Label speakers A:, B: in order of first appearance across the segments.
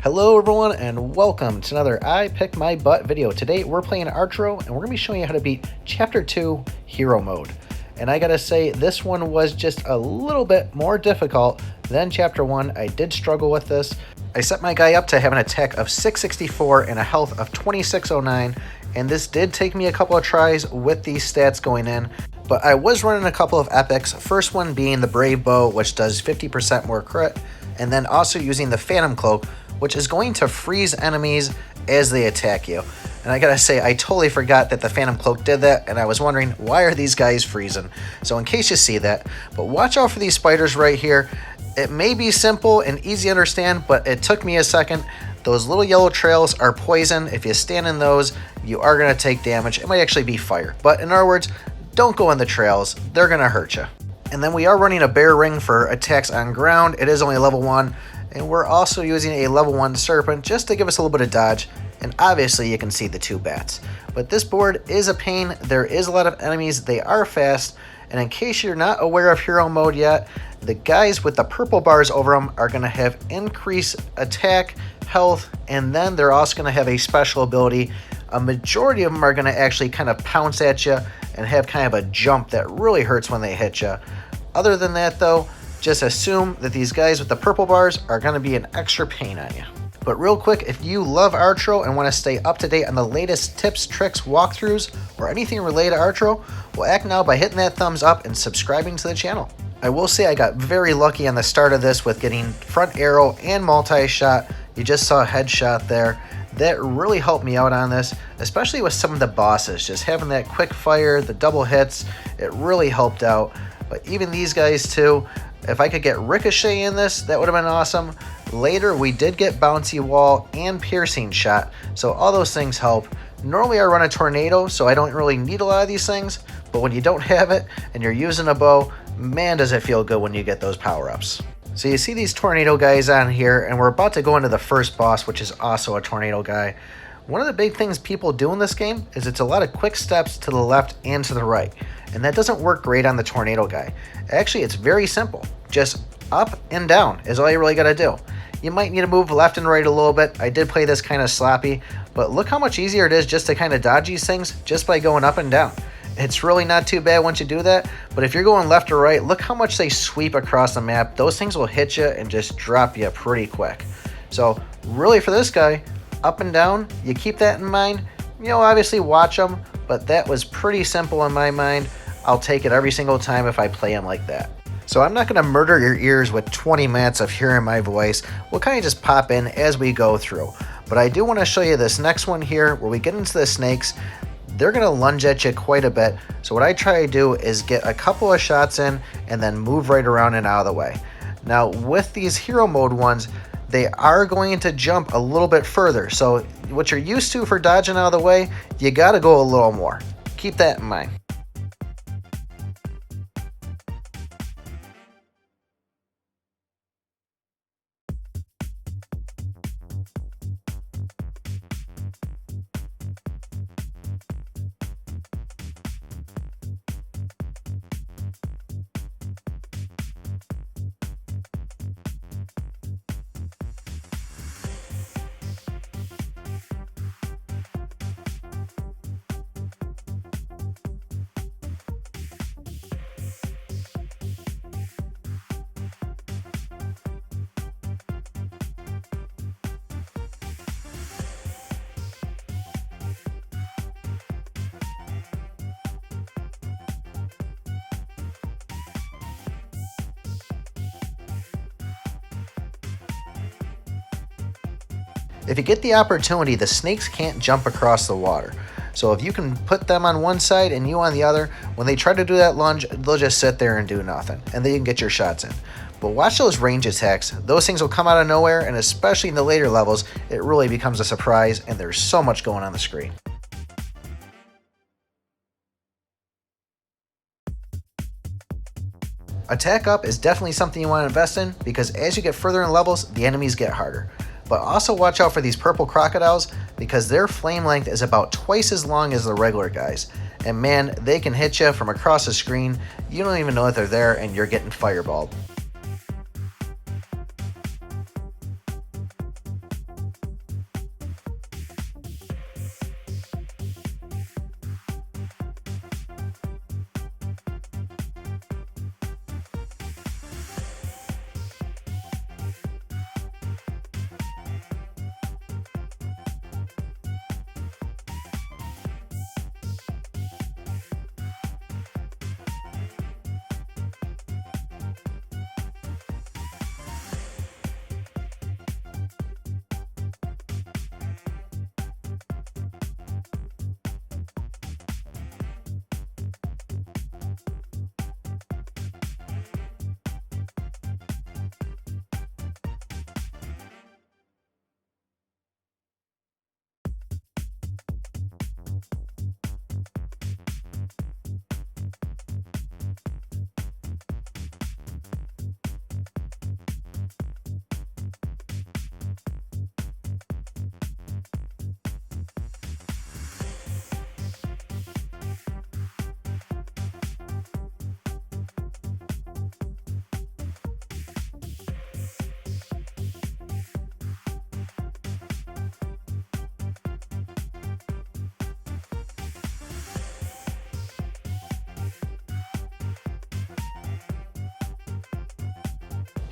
A: Hello everyone and welcome to another I Pick My Butt video. Today we're playing Archero and we're going to be showing you how to beat Chapter 2 Hero Mode. And I gotta say this one was just a little bit more difficult than Chapter 1. I did struggle with this. I set my guy up to have an attack of 664 and a health of 2609, and this did take me a couple of tries with these stats going in. But I was running a couple of epics, first one being the Brave Bow, which does 50% more crit, and then also using the Phantom Cloak, which is going to freeze enemies as they attack you. And I gotta say, I totally forgot that the Phantom Cloak did that, and I was wondering, why are these guys freezing? So in case you see that, but watch out for these spiders right here. It may be simple and easy to understand, but it took me a second. Those little yellow trails are poison. If you stand in those, you are gonna take damage. It might actually be fire, but in other words, don't go in the trails. They're gonna hurt you. And then we are running a bear ring for attacks on ground. It is only level 1. And we're also using a level 1 serpent just to give us a little bit of dodge. And obviously you can see the 2 bats. But this board is a pain. There is a lot of enemies. They are fast. And in case you're not aware of hero mode yet, the guys with the purple bars over them are going to have increased attack, health, and then they're also going to have a special ability. A majority of them are going to actually kind of pounce at you and have kind of a jump that really hurts when they hit you. Other than that though, just assume that these guys with the purple bars are going to be an extra pain on you. But real quick, if you love Archero and want to stay up to date on the latest tips, tricks, walkthroughs, or anything related to Archero, well, act now by hitting that thumbs up and subscribing to the channel. I will say I got very lucky on the start of this with getting front arrow and multi-shot. You just saw a headshot there. That really helped me out on this, especially with some of the bosses. Just having that quick fire, the double hits, it really helped out. But even these guys too, if I could get Ricochet in this, that would have been awesome. Later, we did get Bouncy Wall and Piercing Shot, so all those things help. Normally I run a Tornado, so I don't really need a lot of these things, but when you don't have it and you're using a bow, man does it feel good when you get those power-ups. So you see these Tornado guys on here, and we're about to go into the first boss, which is also a Tornado guy. One of the big things people do in this game is it's a lot of quick steps to the left and to the right, and that doesn't work great on the Tornado guy. Actually, it's very simple. Just up and down is all you really gotta do. You might need to move left and right a little bit. I did play this kind of sloppy, but look how much easier it is just to kind of dodge these things just by going up and down. It's really not too bad once you do that, but if you're going left or right, look how much they sweep across the map. Those things will hit you and just drop you pretty quick. So really for this guy, up and down, you keep that in mind. You know, obviously watch them, but that was pretty simple in my mind. I'll take it every single time if I play him like that. So I'm not going to murder your ears with 20 minutes of hearing my voice. We'll kind of just pop in as we go through. But I do want to show you this next one here where we get into the snakes. They're going to lunge at you quite a bit. So what I try to do is get a couple of shots in and then move right around and out of the way. Now with these hero mode ones, they are going to jump a little bit further. So what you're used to for dodging out of the way, you got to go a little more. Keep that in mind. If you get the opportunity, the snakes can't jump across the water. So if you can put them on one side and you on the other, when they try to do that lunge, they'll just sit there and do nothing. And then you can get your shots in. But watch those range attacks. Those things will come out of nowhere, and especially in the later levels, it really becomes a surprise, and there's so much going on the screen. Attack up is definitely something you want to invest in, because as you get further in levels, the enemies get harder. But also watch out for these purple crocodiles, because their flame length is about twice as long as the regular guys. And man, they can hit you from across the screen. You don't even know that they're there and you're getting fireballed.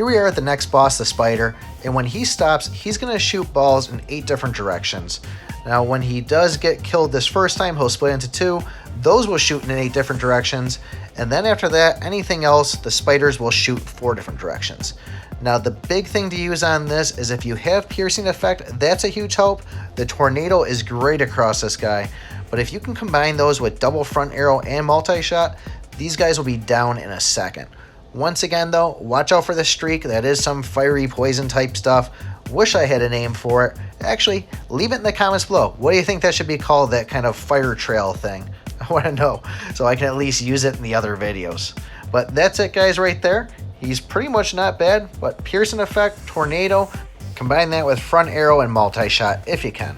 A: Here we are at the next boss, the spider, and when he stops, he's going to shoot balls in 8 different directions. Now, when he does get killed this first time, he'll split into 2. Those will shoot in 8 different directions, and then after that, anything else, the spiders will shoot 4 different directions. Now, the big thing to use on this is if you have piercing effect, that's a huge help. The tornado is great across this guy, but if you can combine those with double front arrow and multi-shot, these guys will be down in a second. Once again though, watch out for the streak. That is some fiery poison type stuff. Wish I had a name for it. Actually, leave it in the comments below. What do you think that should be called, that kind of fire trail thing? I want to know so I can at least use it in the other videos. But that's it guys right there. He's pretty much not bad, but piercing effect, tornado, combine that with front arrow and multi-shot if you can.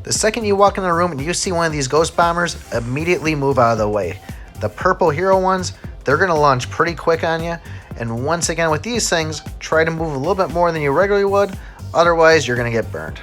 A: The second you walk in the room and you see one of these ghost bombers, immediately move out of the way. The purple hero ones, they're going to launch pretty quick on you. And once again with these things, try to move a little bit more than you regularly would, otherwise you're going to get burned.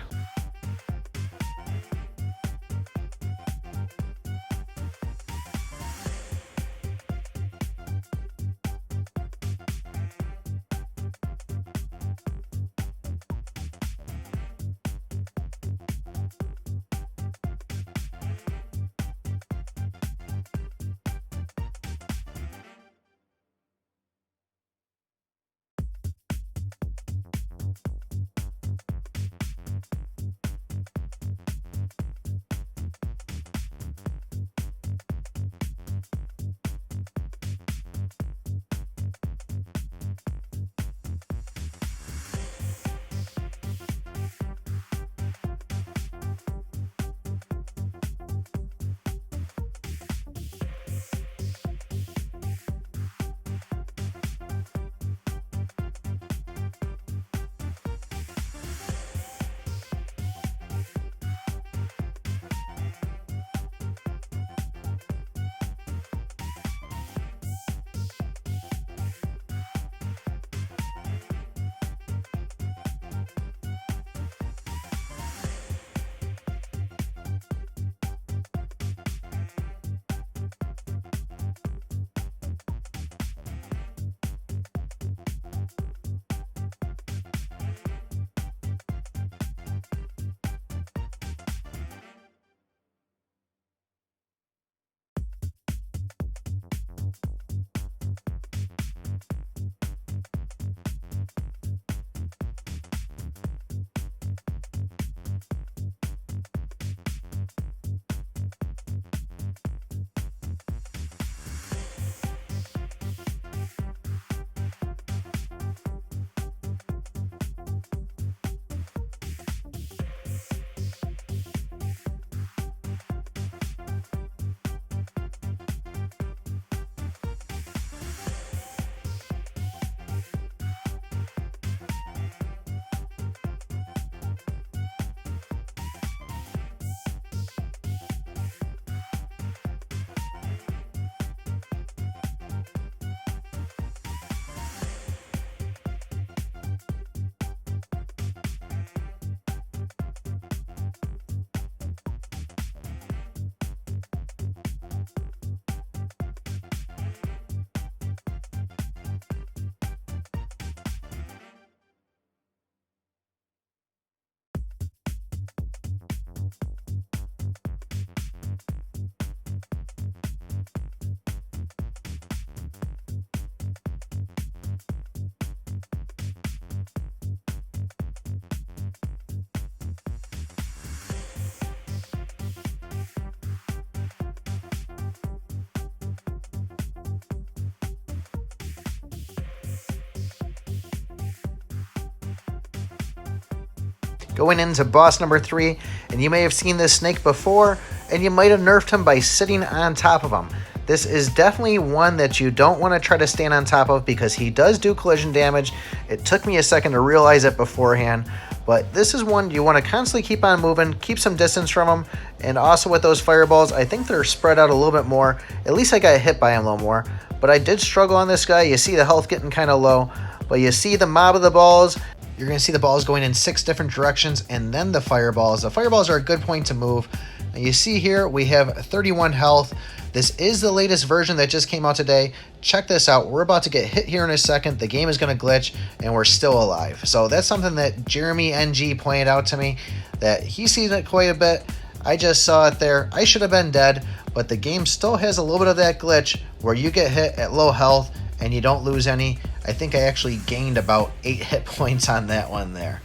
A: Going into boss number 3, and you may have seen this snake before, and you might have nerfed him by sitting on top of him. This is definitely one that you don't want to try to stand on top of because he does do collision damage. It took me a second to realize it beforehand, but this is one you want to constantly keep on moving, keep some distance from him, and also with those fireballs, I think they're spread out a little bit more. At least I got hit by him a little more, but I did struggle on this guy. You see the health getting kind of low, but you see the mob of the balls, You're going to see the balls going in 6 different directions, and then the fireballs. The fireballs are a good point to move. Now you see here we have 31 health. This is the latest version that just came out today. Check this out. We're about to get hit here in a second. The game is going to glitch, and we're still alive. So that's something that Jeremy NG pointed out to me, that he's seen it quite a bit. I just saw it there. I should have been dead, but the game still has a little bit of that glitch where you get hit at low health and you don't lose any. I think I actually gained about 8 hit points on that one there.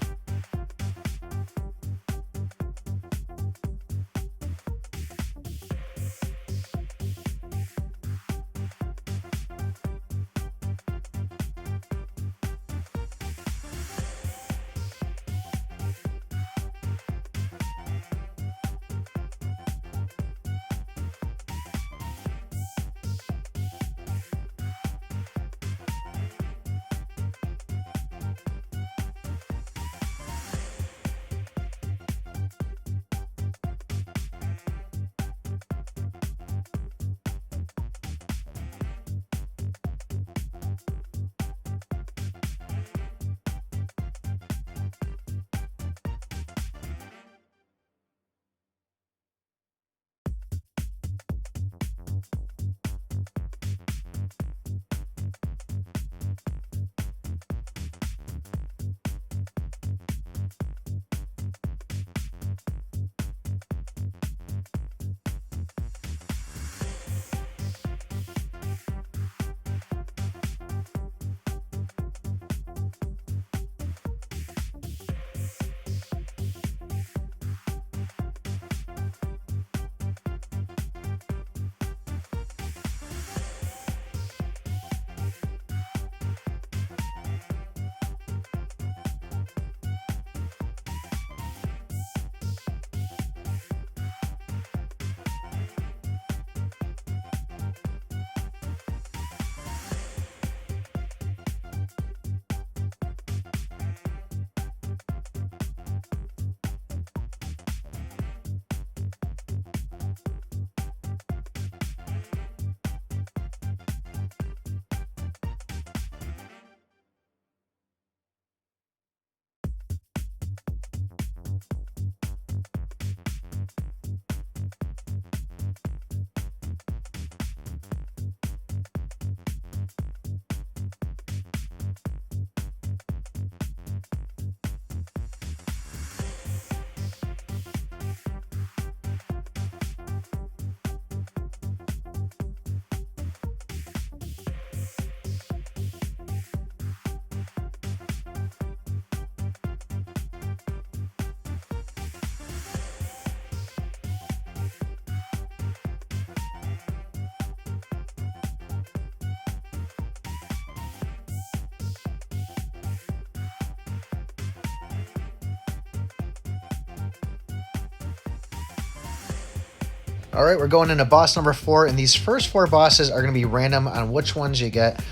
A: All right, we're going into boss number 4, and these first 4 bosses are going to be random on which ones you get.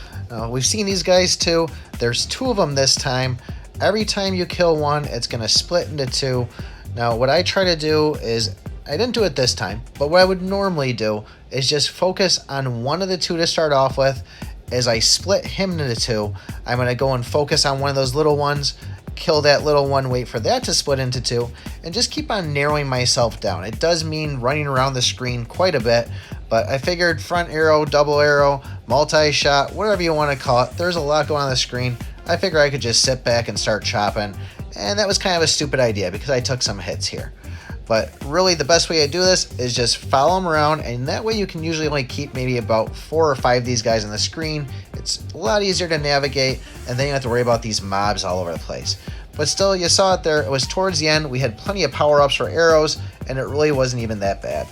A: We've seen these guys too. There's 2 of them this time. Every time you kill one, it's going to split into 2. Now, what I try to do is, I didn't do it this time, but what I would normally do is just focus on one of the 2 to start off with. As I split him into 2, I'm going to go and focus on one of those little ones, kill that little one, wait for that to split into 2, and just keep on narrowing myself down. It does mean running around the screen quite a bit, but I figured front arrow, double arrow, multi-shot, whatever you want to call it, there's a lot going on the screen. I figured I could just sit back and start chopping, and that was kind of a stupid idea because I took some hits here. But really the best way to do this is just follow them around, and that way you can usually only keep maybe about 4 or 5 of these guys on the screen. It's a lot easier to navigate, and then you don't have to worry about these mobs all over the place. But still, you saw it there. It was towards the end. We had plenty of power-ups for arrows, and it really wasn't even that bad.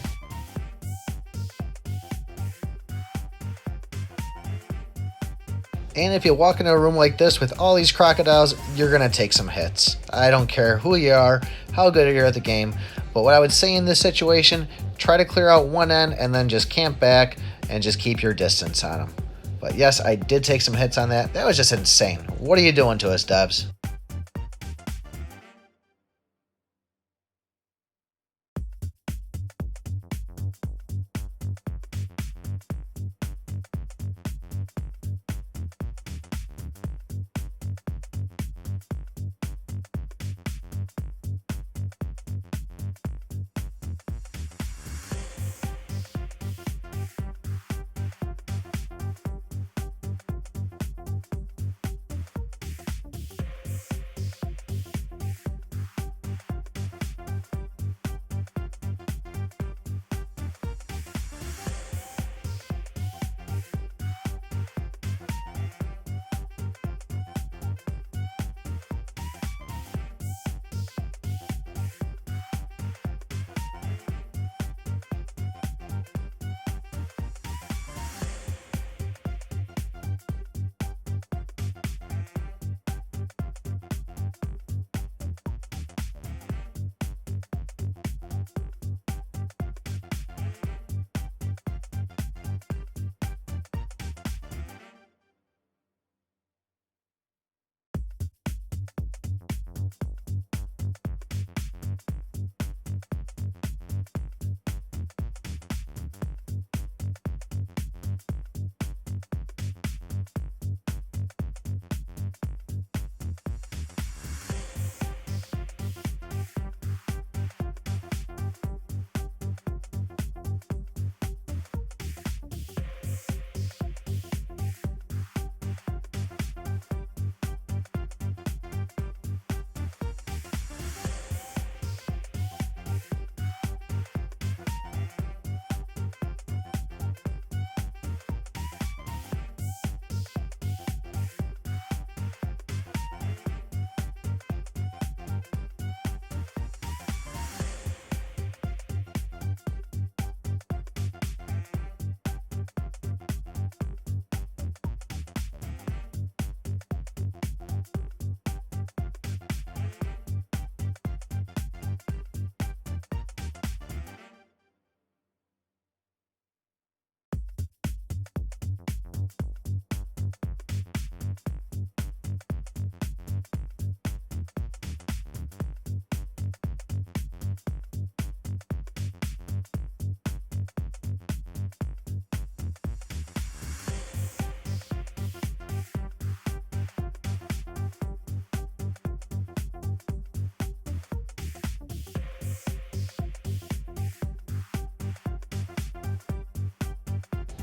A: And if you walk into a room like this with all these crocodiles, you're going to take some hits. I don't care who you are, how good you are at the game, but what I would say in this situation, try to clear out one end and then just camp back and just keep your distance on them. But yes, I did take some hits on that. That was just insane. What are you doing to us, Dubs?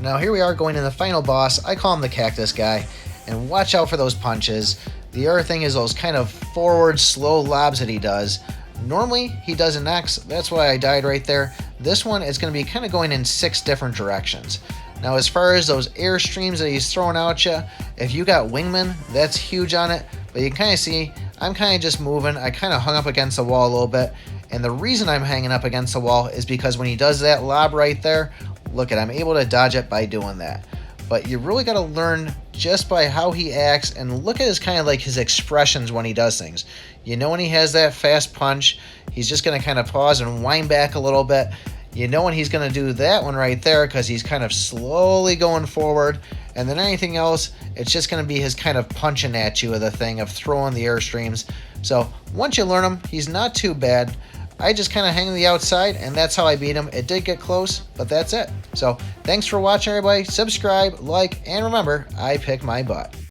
A: Now here we are going in the final boss. I call him the cactus guy. And watch out for those punches. The other thing is those kind of forward slow lobs that he does. Normally he does an X, that's why I died right there. This one is going to be kind of going in 6 different directions. Now as far as those air streams that he's throwing out you, if you got wingman, that's huge on it. But you can kind of see, I'm kind of just moving. I kind of hung up against the wall a little bit. And the reason I'm hanging up against the wall is because when he does that lob right there, look at, I'm able to dodge it by doing that. But you really got to learn just by how he acts and look at his kind of like his expressions when he does things. You know when he has that fast punch, he's just going to kind of pause and wind back a little bit. You know when he's going to do that one right there because he's kind of slowly going forward. And then anything else, it's just going to be his kind of punching at you of the thing of throwing the airstreams. So once you learn him, he's not too bad. I just kind of hang on the outside, and that's how I beat him. It did get close, but that's it. So thanks for watching, everybody. Subscribe, like, and remember, I pick my butt.